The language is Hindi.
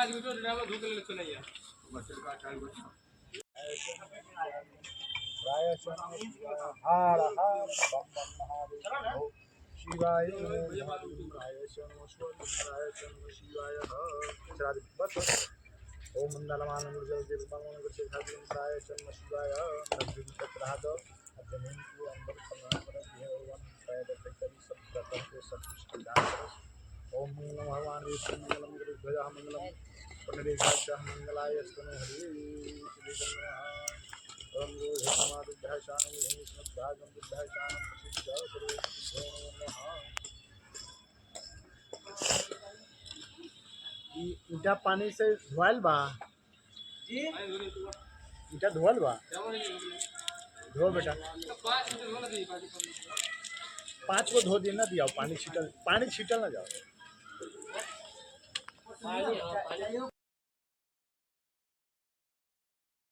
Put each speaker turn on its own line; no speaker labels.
5 मिनट ड्राइवर धूप ले सुनाई है बच्चे का टाइम बच्चा
हर हर बम महादेव शिवाय शिवाय बस ओम मंगलमानं शिवाय शिवाय चक्रहाद जमीन को अंदर समाकर ओम मंगलम भगवान विष्णु मंगलम गुरुध्वजा मंगलम पुनरेकाक्षः मंगलाय स्तनो हरि ओम गुरुधर्मादिभ्यः शानं विष्णुभ्यागं बुद्धाय शानं प्रसिद्धः सर्वसिद्धो नमः। ईटा पानी से धोयल बा जी ईटा धोयल बा धो बेटा 5 को धो देना दिया पानी छीटल ना जाओ।